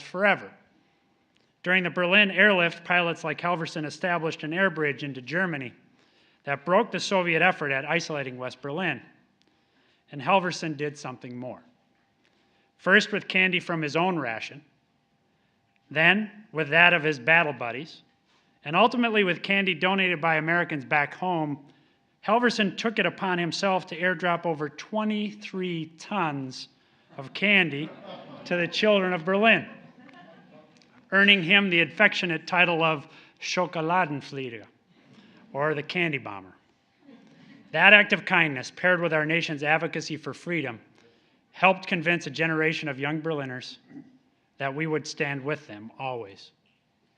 forever. During the Berlin airlift, pilots like Halvorson established an air bridge into Germany that broke the Soviet effort at isolating West Berlin. And Halvorson did something more. First with candy from his own ration, then with that of his battle buddies, and ultimately with candy donated by Americans back home. Halvorson took it upon himself to airdrop over 23 tons of candy to the children of Berlin, earning him the affectionate title of Schokoladenflieger, or the candy bomber. That act of kindness, paired with our nation's advocacy for freedom, helped convince a generation of young Berliners that we would stand with them always,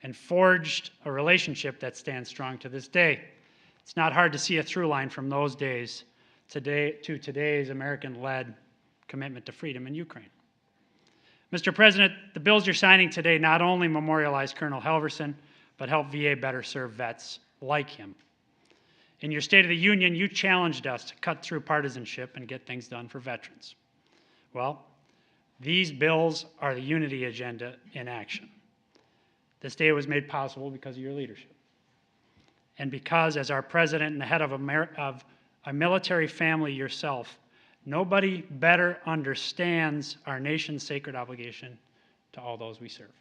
and forged a relationship that stands strong to this day. It's not hard to see a through line from those days to today's American-led commitment to freedom in Ukraine. Mr. President, the bills you're signing today not only memorialize Colonel Halvorson, but help VA better serve vets like him. In your State of the Union, you challenged us to cut through partisanship and get things done for veterans. Well, these bills are the unity agenda in action. This day was made possible because of your leadership. And because, as our president and the head of a military family yourself, nobody better understands our nation's sacred obligation to all those we serve.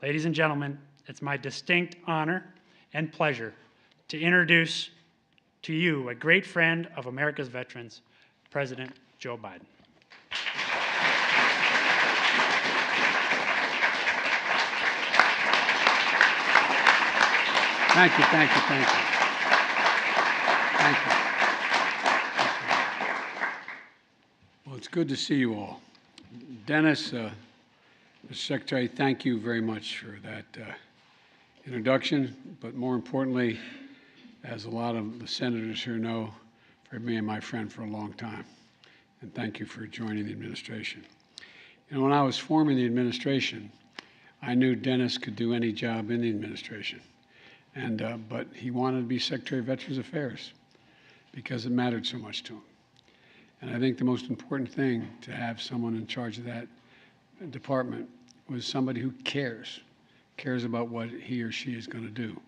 Ladies and gentlemen, it's my distinct honor and pleasure to introduce to you a great friend of America's veterans, President Joe Biden. Thank you, thank you, thank you. Thank you. Well, it's good to see you all. Dennis, Mr. Secretary, thank you very much for that introduction, but more importantly, as a lot of the senators here know, for being my friend for a long time. And thank you for joining the administration. You know, when I was forming the administration, I knew Dennis could do any job in the administration. But he wanted to be Secretary of Veterans Affairs because it mattered so much to him. And I think the most important thing to have someone in charge of that department was somebody who cares about what he or she is going to do.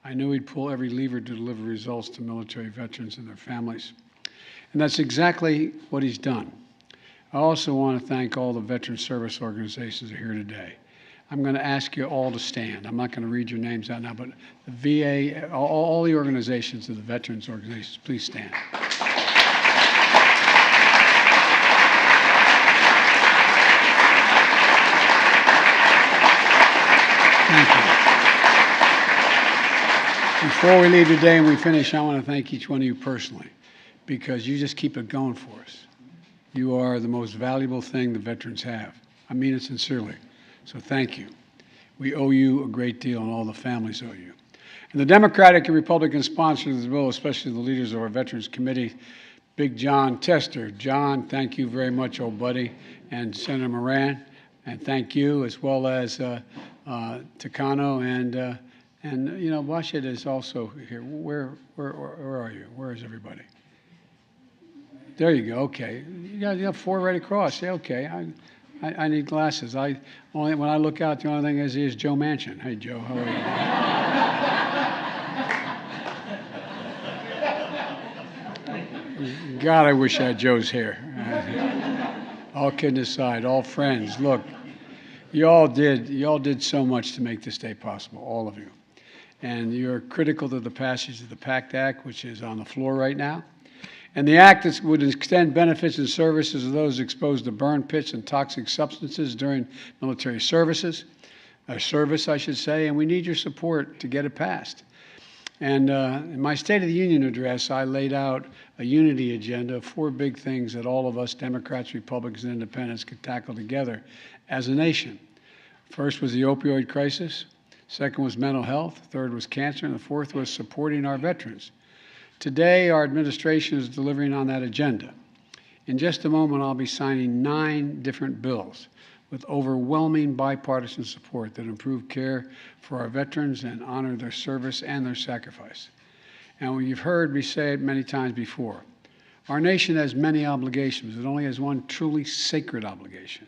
I knew he'd pull every lever to deliver results to military veterans and their families. And that's exactly what he's done. I also want to thank all the veteran service organizations that are here today. I'm going to ask you all to stand. I'm not going to read your names out now, but the VA, all the organizations of the veterans organizations, please stand. Thank you. Before we leave today and we finish, I want to thank each one of you personally, because you just keep it going for us. You are the most valuable thing the veterans have. I mean it sincerely. So thank you. We owe you a great deal, and all the families owe you. And the Democratic and Republican sponsors of the bill, especially the leaders of our Veterans Committee, Big John Tester. John, thank you very much, old buddy, and Senator Moran, and thank you, as well as Takano, and you know, Washit is also here. Where are you? Where is everybody? There you go. Okay, you got four right across. Yeah, okay. I need glasses. When I look out, the only thing I see is Joe Manchin. Hey, Joe, how are you? God, I wish I had Joe's hair. All kidding aside, all friends, look, you all did so much to make this day possible, all of you. And you're critical to the passage of the PACT Act, which is on the floor right now. And the act that would extend benefits and services of those exposed to burn pits and toxic substances during military service, I should say, and we need your support to get it passed. And in my State of the Union address, I laid out a unity agenda of 4 big things that all of us, Democrats, Republicans, and Independents, could tackle together as a nation. First was the opioid crisis. Second was mental health. Third was cancer. And the fourth was supporting our veterans. Today, our administration is delivering on that agenda. In just a moment, I'll be signing 9 different bills with overwhelming bipartisan support that improve care for our veterans and honor their service and their sacrifice. And you've heard me say it many times before. Our nation has many obligations. It only has one truly sacred obligation,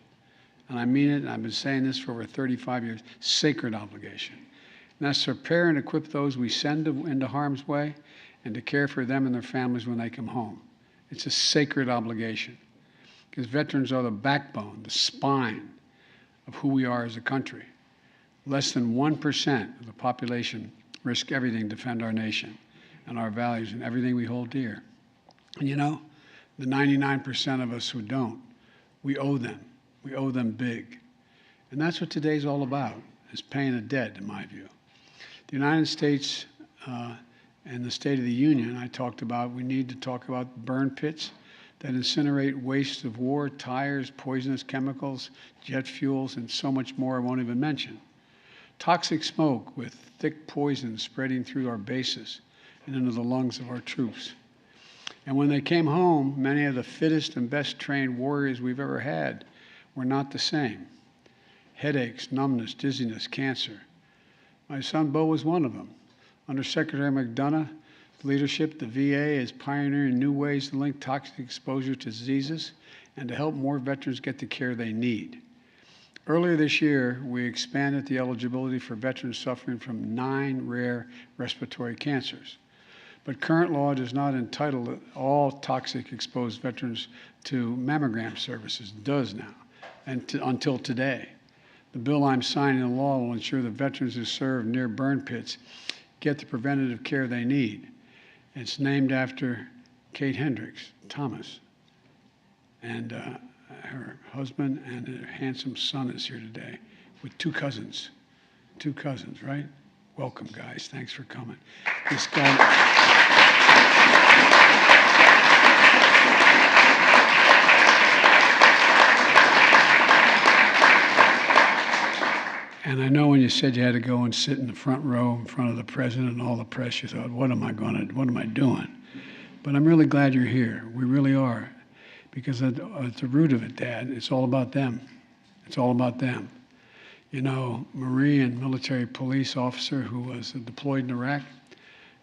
and I mean it, and I've been saying this for over 35 years, sacred obligation. And that's to prepare and equip those we send into harm's way and to care for them and their families when they come home. It's a sacred obligation because veterans are the backbone, the spine of who we are as a country. Less than 1% of the population risk everything to defend our nation and our values and everything we hold dear. And you know, the 99% of us who don't, we owe them. We owe them big. And that's what today's all about, is paying a debt, in my view. The United States and the State of the Union, I talked about, we need to talk about burn pits that incinerate waste of war, tires, poisonous chemicals, jet fuels, and so much more I won't even mention. Toxic smoke with thick poison spreading through our bases and into the lungs of our troops. And when they came home, many of the fittest and best trained warriors we've ever had were not the same. Headaches, numbness, dizziness, cancer. My son Bo was one of them. Under Secretary McDonough's leadership, the VA is pioneering new ways to link toxic exposure to diseases and to help more veterans get the care they need. Earlier this year, we expanded the eligibility for veterans suffering from 9 rare respiratory cancers. But current law does not entitle all toxic exposed veterans to mammogram services. It does now, until today. The bill I'm signing into law will ensure that veterans who serve near burn pits get the preventative care they need. It's named after Kate Hendricks Thomas. And her husband and her handsome son is here today with 2 cousins. 2 cousins, right? Welcome, guys. Thanks for coming. This guy... And I know when you said you had to go and sit in the front row in front of the president and all the press, you thought, what am I doing? But I'm really glad you're here. We really are. Because at the root of it, Dad, it's all about them. It's all about them. You know, Marine military police officer who was deployed in Iraq,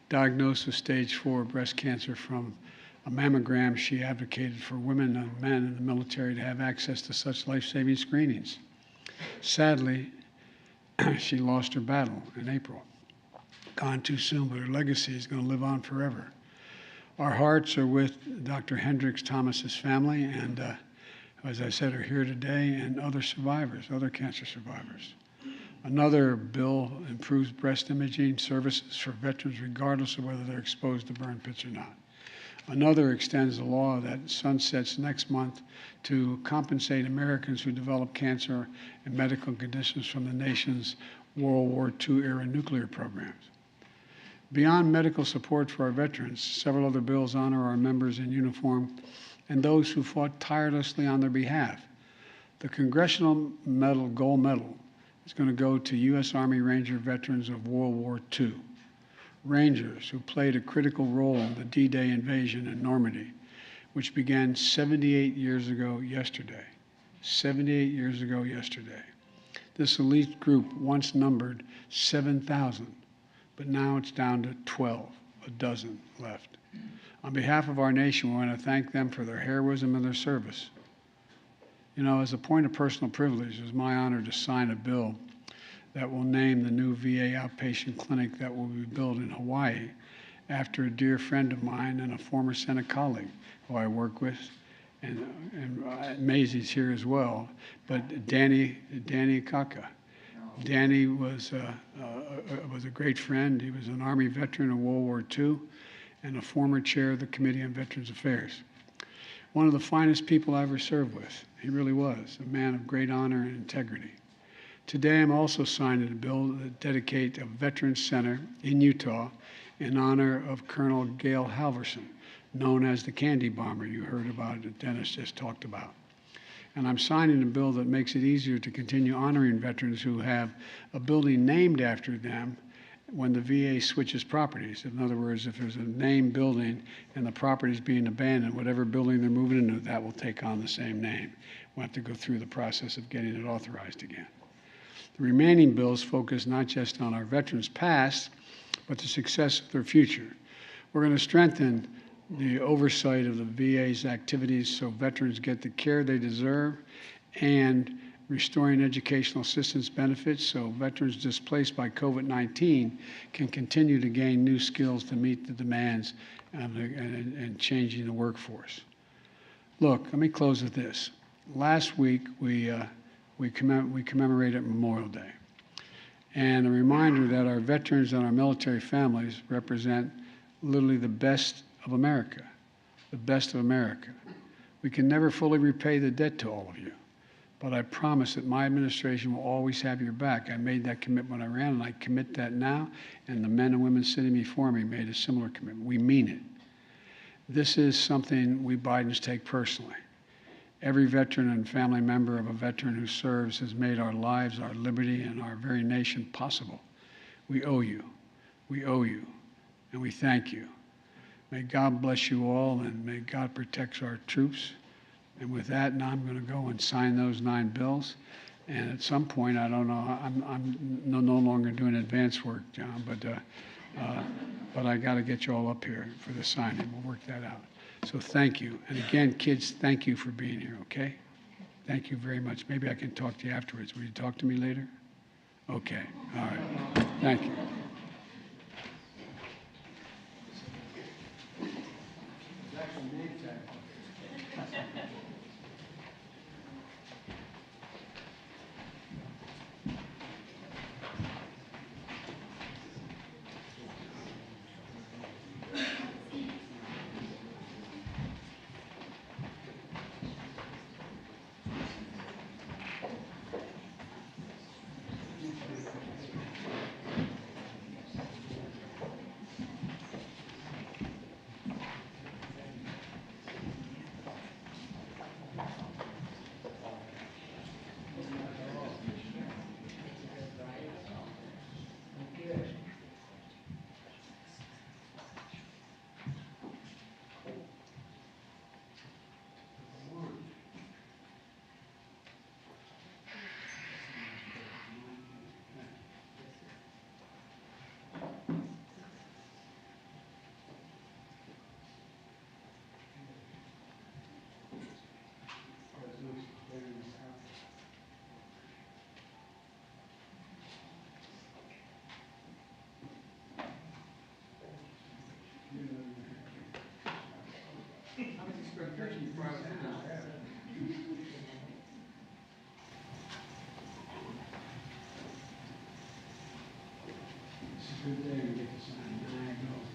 diagnosed with stage 4 breast cancer from a mammogram. She advocated for women and men in the military to have access to such life-saving screenings. Sadly, she lost her battle in April. Gone too soon, but her legacy is going to live on forever. Our hearts are with Dr. Hendricks Thomas's family and, as I said, are here today, and other survivors, other cancer survivors. Another bill improves breast imaging services for veterans regardless of whether they're exposed to burn pits or not. Another extends the law that sunsets next month to compensate Americans who develop cancer and medical conditions from the nation's World War II-era nuclear programs. Beyond medical support for our veterans, several other bills honor our members in uniform and those who fought tirelessly on their behalf. The Congressional Medal, Gold Medal, is going to go to U.S. Army Ranger veterans of World War II. Rangers who played a critical role in the D-Day invasion in Normandy, which began 78 years ago yesterday. 78 years ago yesterday. This elite group once numbered 7,000, but now it's down to 12, a dozen left. On behalf of our nation, we want to thank them for their heroism and their service. You know, as a point of personal privilege, it was my honor to sign a bill that will name the new VA outpatient clinic that will be built in Hawaii after a dear friend of mine and a former Senate colleague who I work with, and Maisie's here as well, but Danny Kaka. Danny was a great friend. He was an Army veteran of World War II and a former chair of the Committee on Veterans Affairs. One of the finest people I ever served with. He really was, a man of great honor and integrity. Today, I'm also signing a bill to dedicate a Veterans Center in Utah in honor of Colonel Gail Halvorson, known as the Candy Bomber you heard about that Dennis just talked about. And I'm signing a bill that makes it easier to continue honoring veterans who have a building named after them when the VA switches properties. In other words, if there's a named building and the property is being abandoned, whatever building they're moving into, that will take on the same name. We'll have to go through the process of getting it authorized again. The remaining bills focus not just on our veterans' past, but the success of their future. We're going to strengthen the oversight of the VA's activities so veterans get the care they deserve and restoring educational assistance benefits so veterans displaced by COVID-19 can continue to gain new skills to meet the demands and changing the workforce. Look, let me close with this. Last week, we commemorated Memorial Day. And a reminder that our veterans and our military families represent literally the best of America, the best of America. We can never fully repay the debt to all of you, but I promise that my administration will always have your back. I made that commitment when I ran, and I commit that now, and the men and women sitting before me made a similar commitment. We mean it. This is something we Bidens take personally. Every veteran and family member of a veteran who serves has made our lives, our liberty, and our very nation possible. We owe you. We owe you. And we thank you. May God bless you all, and may God protect our troops. And with that, now I'm going to go and sign those 9 bills. And at some point, I don't know, I'm no longer doing advance work, John, but I got to get you all up here for the signing. We'll work that out. So thank you. And again, kids, thank you for being here, okay? Thank you very much. Maybe I can talk to you afterwards. Will you talk to me later? Okay. All right. Thank you. Good day to get to sign 9 bills.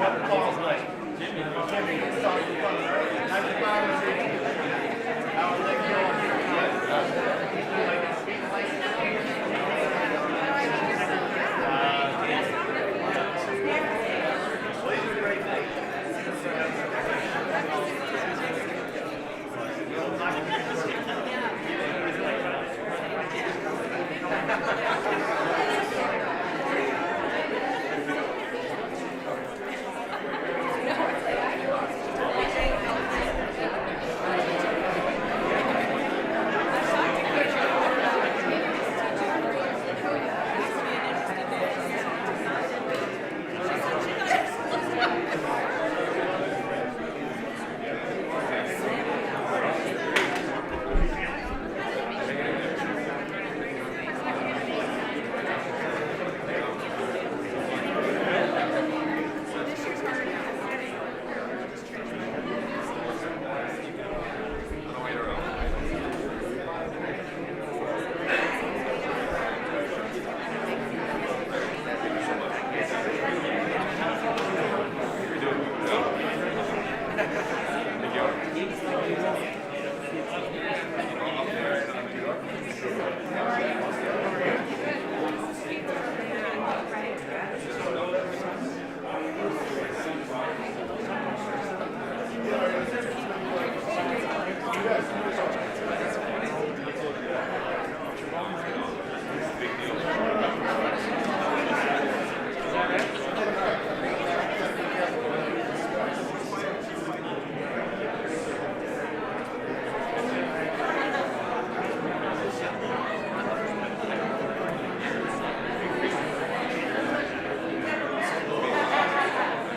Paul's like, Jimmy, sorry,